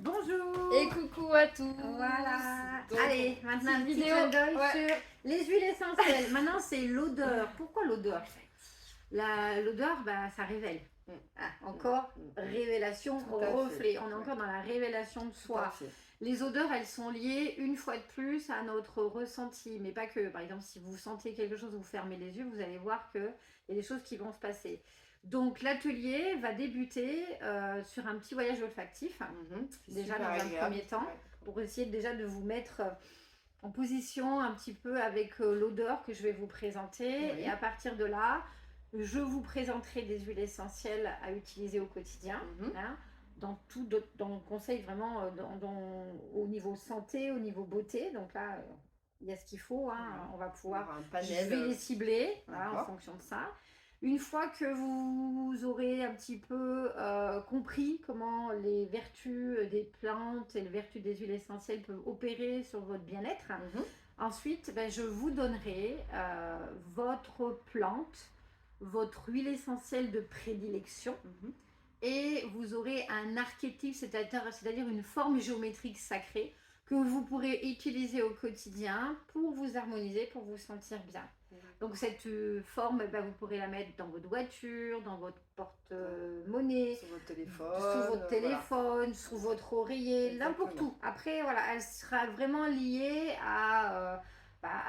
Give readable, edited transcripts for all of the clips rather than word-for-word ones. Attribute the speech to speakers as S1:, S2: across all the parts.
S1: Bonjour.
S2: Et coucou à tous.
S1: Voilà.
S2: Donc,
S1: Allez, maintenant un petit
S2: vidéo,
S1: clin d'œil
S2: ouais.
S1: sur les huiles essentielles. Maintenant, c'est l'odeur. Pourquoi l'odeur? L'odeur, ça révèle. Encore révélation,
S2: Tout à
S1: reflet.
S2: fait.
S1: On est encore dans la révélation de
S2: Tout à
S1: soi.
S2: fait.
S1: Les odeurs, elles sont liées une fois de plus à notre ressenti, mais pas que. Par exemple, si vous sentez quelque chose, vous fermez les yeux, vous allez voir qu'il y a des choses qui vont se passer. Donc l'atelier va débuter sur un petit voyage olfactif, déjà dans un premier temps, pour essayer déjà de vous mettre en position un petit peu avec l'odeur que je vais vous présenter.
S2: Oui.
S1: Et à partir de là, je vous présenterai des huiles essentielles à utiliser au quotidien. Dans le conseil vraiment au niveau santé, au niveau beauté. Donc là, il y a ce qu'il faut. On va pouvoir, je vais les cibler en fonction de ça. Une fois que vous aurez un petit peu compris comment les vertus des plantes et les vertus des huiles essentielles peuvent opérer sur votre bien-être, ensuite, je vous donnerai votre plante, votre huile essentielle de prédilection. Et vous aurez un archétype, c'est-à-dire une forme géométrique sacrée que vous pourrez utiliser au quotidien pour vous harmoniser, pour vous sentir bien. Donc cette forme, vous pourrez la mettre dans votre voiture, dans votre porte-monnaie,
S2: sur votre téléphone,
S1: sous votre oreiller, n'importe où. Après, voilà, elle sera vraiment liée à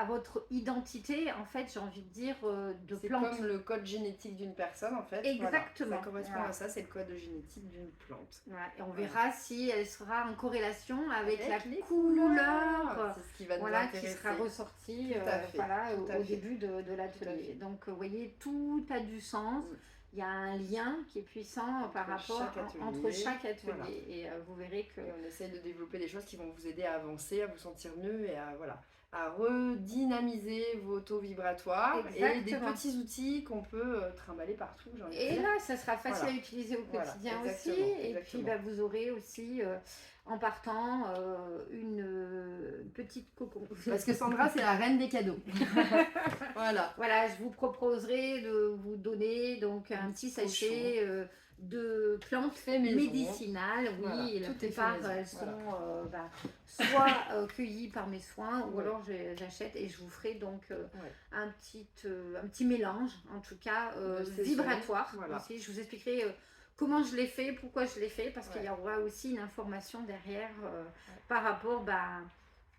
S1: votre identité, en fait, j'ai envie de dire, de plante.
S2: C'est comme le code génétique d'une personne, en fait.
S1: Exactement.
S2: Voilà. Ça correspond à ça, c'est le code génétique d'une plante.
S1: Et on verra si elle sera en corrélation avec la couleur
S2: c'est ce qui va nous intéresser.
S1: Qui sera ressortie au début de l'atelier. Donc, vous voyez, tout a du sens. Il y a un lien qui est puissant entre chaque atelier. Et vous verrez que...
S2: Et on essaie de développer des choses qui vont vous aider à avancer, à vous sentir mieux et à redynamiser vos taux vibratoires. Et des petits outils qu'on peut trimballer partout.
S1: Et là, ça sera facile à utiliser au quotidien aussi. Et puis, vous aurez aussi, en partant, une petite cocon.
S2: Parce que Sandra, c'est la reine des cadeaux.
S1: Voilà, je vous proposerai de vous donner donc un petit sachet de plantes médicinales. Oui, la plupart elles sont soit cueillies par mes soins ou alors j'achète et je vous ferai donc un petit mélange, en tout cas vibratoire. Aussi. Je vous expliquerai comment je l'ai fait, pourquoi je l'ai fait, parce qu'il y aura aussi une information derrière par rapport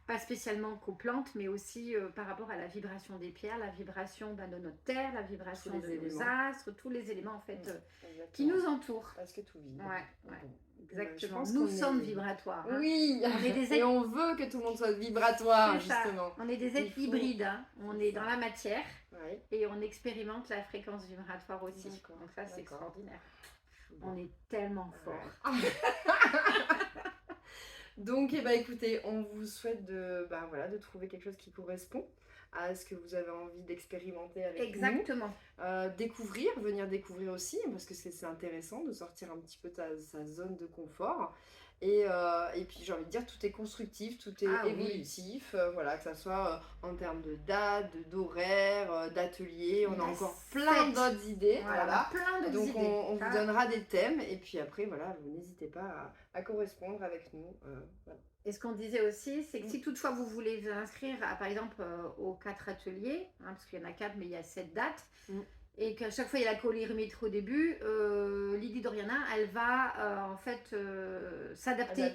S1: pas spécialement qu'aux plantes, mais aussi par rapport à la vibration des pierres, la vibration de notre terre, la vibration de nos astres, tous les éléments en fait qui nous entourent.
S2: Parce que tout vibre.
S1: Exactement. Nous sommes vibratoires.
S2: Oui, et on veut que tout le monde soit vibratoire, justement.
S1: On est des êtres hybrides. On est dans la matière et on expérimente la fréquence vibratoire aussi. Donc ça, c'est extraordinaire. On est tellement fort.
S2: Donc, écoutez, on vous souhaite de trouver quelque chose qui correspond à ce que vous avez envie d'expérimenter avec nous.
S1: Exactement.
S2: Venir découvrir aussi, parce que c'est intéressant de sortir un petit peu de sa zone de confort. Et puis j'ai envie de dire, tout est constructif, tout est évolutif, que ça soit en termes de date, d'horaire, d'atelier, on a encore plein d'autres idées. Donc on vous donnera des thèmes et puis après vous n'hésitez pas à correspondre avec nous.
S1: Et ce qu'on disait aussi, c'est que si toutefois vous voulez vous inscrire par exemple aux 4 ateliers, parce qu'il y en a 4 mais il y a 7 dates, et qu'à chaque fois il y a la colorimétrie au début, Lydie Doriana, elle va s'adapter.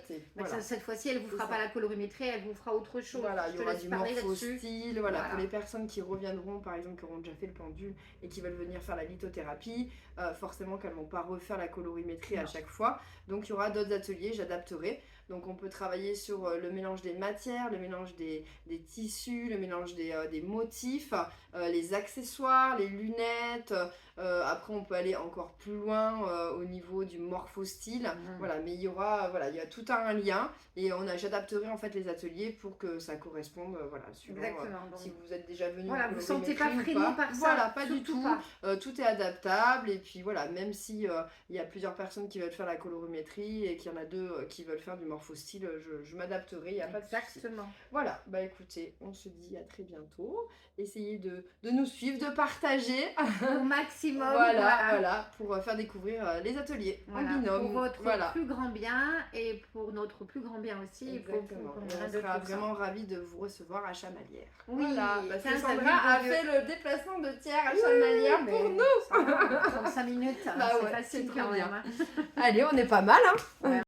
S1: Cette fois-ci, elle ne vous fera pas la colorimétrie, elle vous fera autre chose.
S2: Il y aura du morphostyle. Pour les personnes qui reviendront, par exemple, qui auront déjà fait le pendule et qui veulent venir faire la lithothérapie, forcément qu'elles ne vont pas refaire la colorimétrie à chaque fois. Donc il y aura d'autres ateliers, j'adapterai. Donc on peut travailler sur le mélange des matières, le mélange des tissus, le mélange des motifs, les accessoires, les lunettes. Après on peut aller encore plus loin au niveau du morphostyle. Mais il y a tout un lien et j'adapterai en fait les ateliers pour que ça corresponde suivant si vous êtes déjà venu.
S1: Vous ne vous sentez pas freiné par ça.
S2: Pas du tout. Tout est adaptable et puis même si il y a plusieurs personnes qui veulent faire la colorimétrie et qu'il y en a 2 qui veulent faire du morphostyle, je m'adapterai, il n'y a pas de souci.
S1: Exactement.
S2: Écoutez, on se dit à très bientôt. Essayez de nous suivre, de partager.
S1: au maximum.
S2: Voilà, pour faire découvrir les ateliers en binôme.
S1: Pour votre plus grand bien et pour notre plus grand bien aussi.
S2: Exactement. On sera vraiment ravis de vous recevoir à Chamalières.
S1: Oui,
S2: voilà, parce que Sandra a fait le déplacement de Thiers à Chamalières pour nous.
S1: 35 minutes, c'est facile
S2: c'est trop
S1: quand
S2: bien.
S1: même.
S2: Allez, on est pas mal, hein.